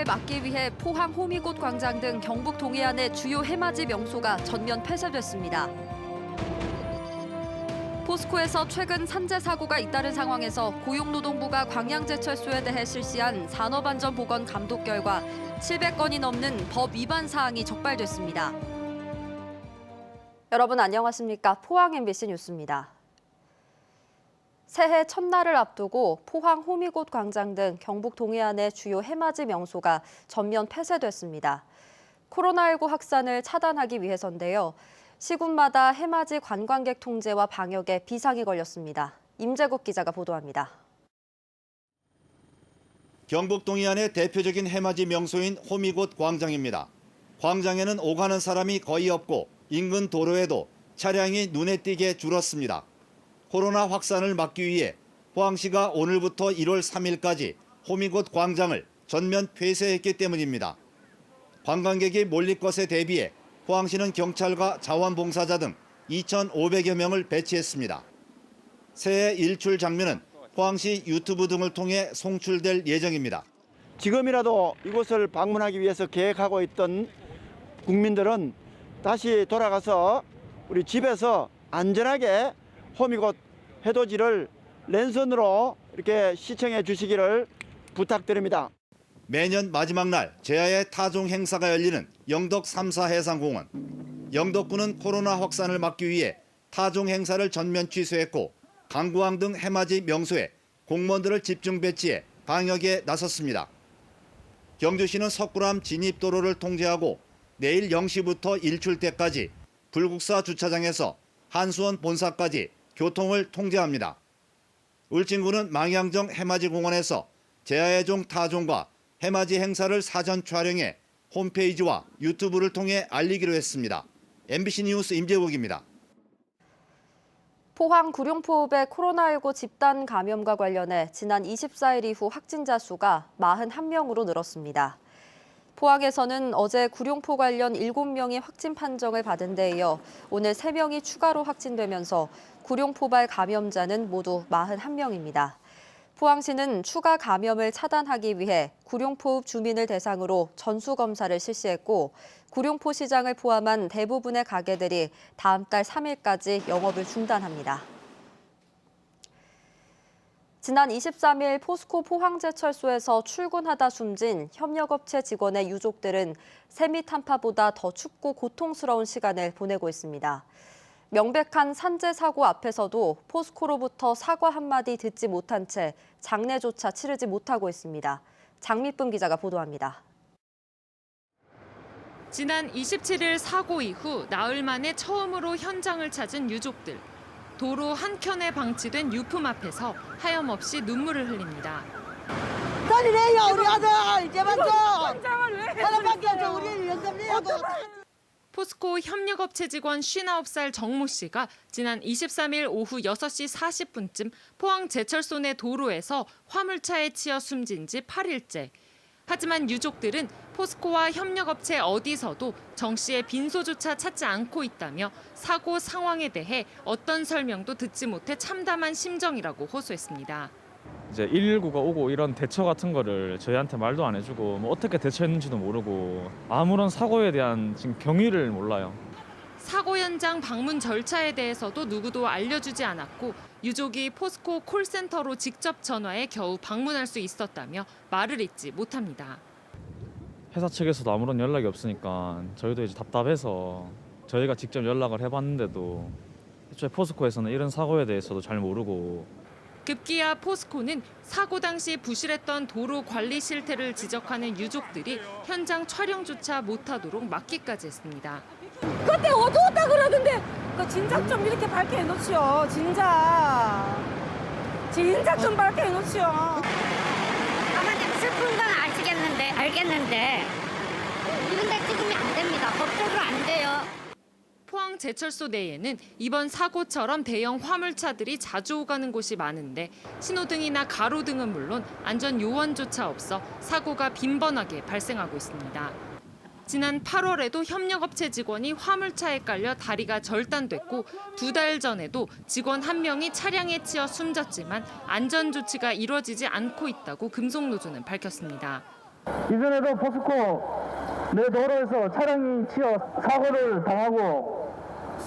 확산을 막기 위해 포항 호미곶 광장 등 경북 동해안의 주요 해맞이 명소가 전면 폐쇄됐습니다. 포스코에서 최근 산재 사고가 잇따른 상황에서 고용노동부가 광양제철소에 대해 실시한 산업안전보건 감독 결과 700건이 넘는 법 위반 사항이 적발됐습니다. 여러분 안녕하십니까? 포항 MBC 뉴스입니다. 새해 첫날을 앞두고 포항 호미곶 광장 등 경북 동해안의 주요 해맞이 명소가 전면 폐쇄됐습니다. 코로나19 확산을 차단하기 위해서인데요. 시군마다 해맞이 관광객 통제와 방역에 비상이 걸렸습니다. 임재국 기자가 보도합니다. 경북 동해안의 대표적인 해맞이 명소인 호미곶 광장입니다. 광장에는 오가는 사람이 거의 없고 인근 도로에도 차량이 눈에 띄게 줄었습니다. 코로나 확산을 막기 위해 포항시가 오늘부터 1월 3일까지 호미곶 광장을 전면 폐쇄했기 때문입니다. 관광객이 몰릴 것에 대비해 포항시는 경찰과 자원봉사자 등 2,500여 명을 배치했습니다. 새해 일출 장면은 포항시 유튜브 등을 통해 송출될 예정입니다. 지금이라도 이곳을 방문하기 위해서 계획하고 있던 국민들은 다시 돌아가서 우리 집에서 안전하게 호미곶 해돋이를 랜선으로 이렇게 시청해 주시기를 부탁드립니다. 매년 마지막 날 제야의 타종 행사가 열리는 영덕 3사 해상공원. 영덕군은 코로나 확산을 막기 위해 타종 행사를 전면 취소했고 강구항 등 해맞이 명소에 공무원들을 집중 배치해 방역에 나섰습니다. 경주시는 석굴암 진입도로를 통제하고 내일 0시부터 일출 때까지 불국사 주차장에서 한수원 본사까지 교통을 통제합니다. 울진군은 망향정 해맞이 공원에서 제야의 종 타종과 해맞이 행사를 사전 촬영해 홈페이지와 유튜브를 통해 알리기로 했습니다. MBC 뉴스 임재국입니다. 포항 구룡포읍의 코로나19 집단 감염과 관련해 지난 24일 이후 확진자 수가 41명으로 늘었습니다. 포항에서는 어제 구룡포 관련 7명이 확진 판정을 받은 데 이어 오늘 3명이 추가로 확진되면서 구룡포발 감염자는 모두 41명입니다. 포항시는 추가 감염을 차단하기 위해 구룡포읍 주민을 대상으로 전수검사를 실시했고 구룡포 시장을 포함한 대부분의 가게들이 다음 달 3일까지 영업을 중단합니다. 지난 23일 포스코 포항제철소에서 출근하다 숨진 협력업체 직원의 유족들은 세미 탄파보다 더 춥고 고통스러운 시간을 보내고 있습니다. 명백한 산재 사고 앞에서도 포스코로부터 사과 한마디 듣지 못한 채 장례조차 치르지 못하고 있습니다. 장미쁨 기자가 보도합니다. 지난 27일 사고 이후 나흘 만에 처음으로 현장을 찾은 유족들. 도로 한켠에 방치된 유품 앞에서 하염없이 눈물을 흘립니다. 떨리네요 우리 아들 이제만 좀 하나밖에 없어 우리 영감이에요. 포스코 협력업체 직원 59살 정모 씨가 지난 23일 오후 6시 40분쯤 포항 제철소 내 도로에서 화물차에 치여 숨진 지 8일째. 하지만 유족들은 포스코와 협력업체 어디서도 정 씨의 빈소조차 찾지 않고 있다며 사고 상황에 대해 어떤 설명도 듣지 못해 참담한 심정이라고 호소했습니다. 이제 119가 오고 이런 대처 같은 거를 저희한테 말도 안 해주고 뭐 어떻게 대처했는지도 모르고 아무런 사고에 대한 지금 경위를 몰라요. 사고 현장 방문 절차에 대해서도 누구도 알려주지 않았고 유족이 포스코 콜센터로 직접 전화해 겨우 방문할 수 있었다며 말을 잇지 못합니다. 회사 측에서도 아무런 연락이 없으니까 저희도 이제 답답해서 저희가 직접 연락을 해봤는데도 애초에 포스코에서는 이런 사고에 대해서도 잘 모르고 급기야 포스코는 사고 당시 부실했던 도로 관리 실태를 지적하는 유족들이 현장 촬영조차 못하도록 막기까지 했습니다. 그때 어두웠다 그러던데 그 진작 좀 이렇게 밝게 해놓지요. 진작 좀 밝게 해놓지요. 아마도 슬픈 건 알겠는데 이런 데 찍으면 안 됩니다. 법적으로 안 돼요. 포항 제철소 내에는 이번 사고처럼 대형 화물차들이 자주 오가는 곳이 많은데 신호등이나 가로등은 물론 안전 요원조차 없어 사고가 빈번하게 발생하고 있습니다. 지난 8월에도 협력업체 직원이 화물차에 깔려 다리가 절단됐고 2달 전에도 직원 1명이 차량에 치여 숨졌지만 안전 조치가 이루어지지 않고 있다고 금속노조는 밝혔습니다. 이전에도 포스코 내 도로에서 차량이 치여 사고를 당하고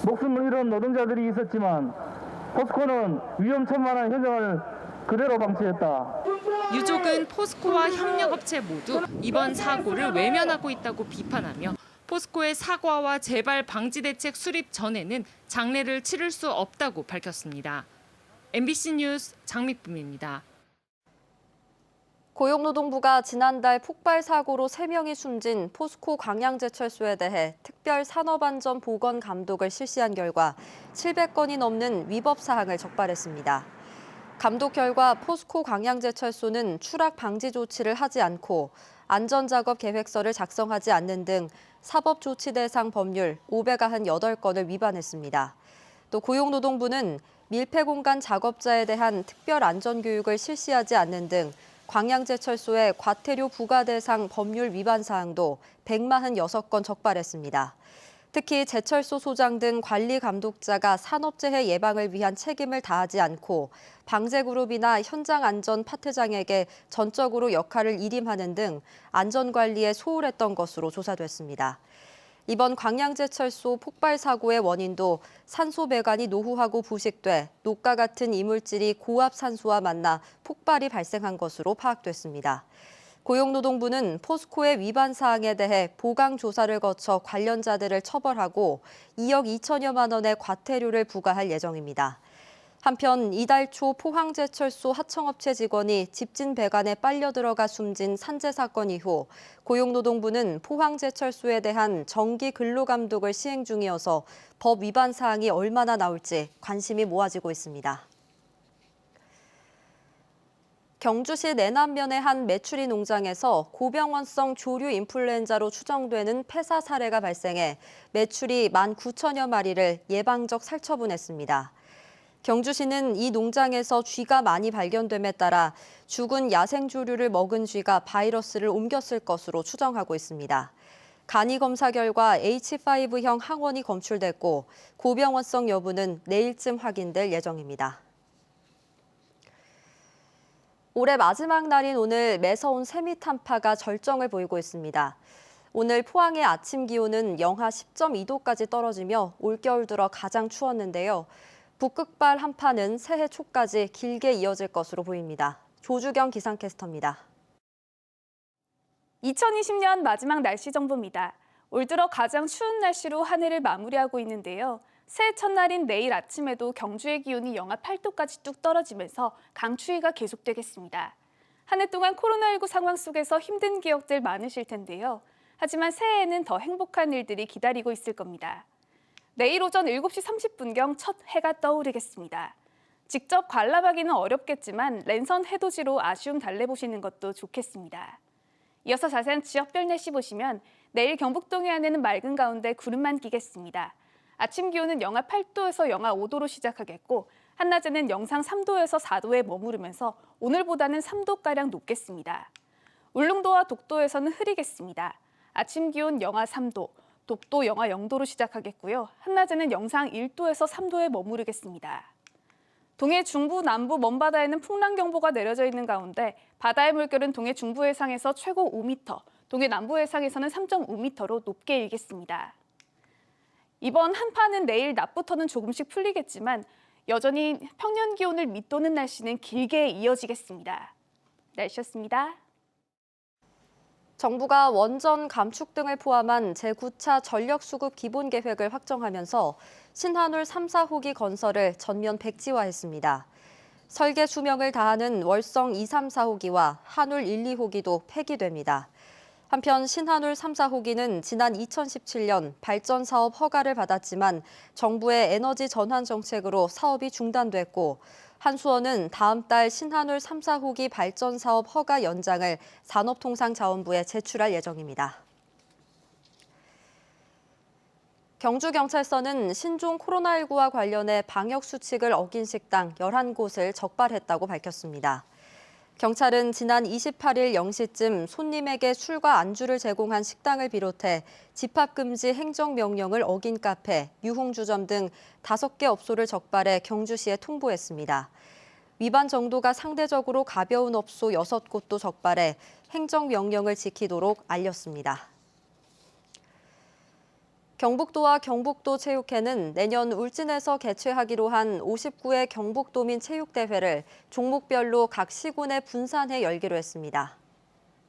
목숨을 잃은 노동자들이 있었지만 포스코는 위험천만한 현장을 그대로 방치했다. 유족은 포스코와 협력업체 모두 이번 사고를 외면하고 있다고 비판하며 포스코의 사과와 재발 방지 대책 수립 전에는 장례를 치를 수 없다고 밝혔습니다. MBC 뉴스 장미쁨입니다. 고용노동부가 지난달 폭발 사고로 3명이 숨진 포스코 광양제철소에 대해 특별 산업안전 보건 감독을 실시한 결과 700건이 넘는 위법 사항을 적발했습니다. 감독 결과 포스코 광양제철소는 추락 방지 조치를 하지 않고 안전작업 계획서를 작성하지 않는 등 사법조치 대상 법률 598건을 위반했습니다. 또 고용노동부는 밀폐공간 작업자에 대한 특별 안전교육을 실시하지 않는 등 광양제철소의 과태료 부과 대상 법률 위반 사항도 146건 적발했습니다. 특히 제철소 소장 등 관리 감독자가 산업재해 예방을 위한 책임을 다하지 않고 방제그룹이나 현장 안전 파트장에게 전적으로 역할을 일임하는 등 안전관리에 소홀했던 것으로 조사됐습니다. 이번 광양제철소 폭발 사고의 원인도 산소 배관이 노후하고 부식돼 녹과 같은 이물질이 고압 산소와 만나 폭발이 발생한 것으로 파악됐습니다. 고용노동부는 포스코의 위반 사항에 대해 보강 조사를 거쳐 관련자들을 처벌하고 2억 2천여만 원의 과태료를 부과할 예정입니다. 한편 이달 초 포항제철소 하청업체 직원이 집진 배관에 빨려 들어가 숨진 산재 사건 이후 고용노동부는 포항제철소에 대한 정기 근로감독을 시행 중이어서 법 위반 사항이 얼마나 나올지 관심이 모아지고 있습니다. 경주시 내남면의 한 메추리 농장에서 고병원성 조류 인플루엔자로 추정되는 폐사 사례가 발생해 메추리 19,000여 마리를 예방적 살처분했습니다. 경주시는 이 농장에서 쥐가 많이 발견됨에 따라 죽은 야생조류를 먹은 쥐가 바이러스를 옮겼을 것으로 추정하고 있습니다. 간이 검사 결과 H5형 항원이 검출됐고 고병원성 여부는 내일쯤 확인될 예정입니다. 올해 마지막 날인 오늘 매서운 세미 한파가 절정을 보이고 있습니다. 오늘 포항의 아침 기온은 영하 10.2도까지 떨어지며 올겨울 들어 가장 추웠는데요. 북극발 한파는 새해 초까지 길게 이어질 것으로 보입니다. 조주경 기상캐스터입니다. 2020년 마지막 날씨 정보입니다. 올 들어 가장 추운 날씨로 한 해를 마무리하고 있는데요. 새해 첫날인 내일 아침에도 경주의 기온이 영하 8도까지 뚝 떨어지면서 강추위가 계속되겠습니다. 한 해 동안 코로나19 상황 속에서 힘든 기억들 많으실 텐데요. 하지만 새해에는 더 행복한 일들이 기다리고 있을 겁니다. 내일 오전 7시 30분경 첫 해가 떠오르겠습니다. 직접 관람하기는 어렵겠지만 랜선 해돋이로 아쉬움 달래보시는 것도 좋겠습니다. 이어서 자세한 지역별 날씨 보시면 내일 경북 동해안에는 맑은 가운데 구름만 끼겠습니다. 아침 기온은 영하 8도에서 영하 5도로 시작하겠고 한낮에는 영상 3도에서 4도에 머무르면서 오늘보다는 3도가량 높겠습니다. 울릉도와 독도에서는 흐리겠습니다. 아침 기온 영하 3도, 독도 영하 0도로 시작하겠고요. 한낮에는 영상 1도에서 3도에 머무르겠습니다. 동해 중부, 남부 먼바다에는 풍랑경보가 내려져 있는 가운데 바다의 물결은 동해 중부 해상에서 최고 5m, 동해 남부 해상에서는 3.5m로 높게 일겠습니다. 이번 한파는 내일 낮부터는 조금씩 풀리겠지만 여전히 평년 기온을 밑도는 날씨는 길게 이어지겠습니다. 날씨였습니다. 정부가 원전 감축 등을 포함한 제9차 전력수급 기본계획을 확정하면서 신한울 3, 4호기 건설을 전면 백지화했습니다. 설계 수명을 다하는 월성 2, 3, 4호기와 한울 1, 2호기도 폐기됩니다. 한편 신한울 3, 4호기는 지난 2017년 발전 사업 허가를 받았지만 정부의 에너지 전환 정책으로 사업이 중단됐고 한수원은 다음 달 신한울 3, 4호기 발전 사업 허가 연장을 산업통상자원부에 제출할 예정입니다. 경주경찰서는 신종 코로나19와 관련해 방역수칙을 어긴 식당 11곳을 적발했다고 밝혔습니다. 경찰은 지난 28일 0시쯤 손님에게 술과 안주를 제공한 식당을 비롯해 집합금지 행정명령을 어긴 카페, 유흥주점 등 5개 업소를 적발해 경주시에 통보했습니다. 위반 정도가 상대적으로 가벼운 업소 6곳도 적발해 행정명령을 지키도록 알렸습니다. 경북도와 경북도 체육회는 내년 울진에서 개최하기로 한 59회 경북도민 체육대회를 종목별로 각 시군에 분산해 열기로 했습니다.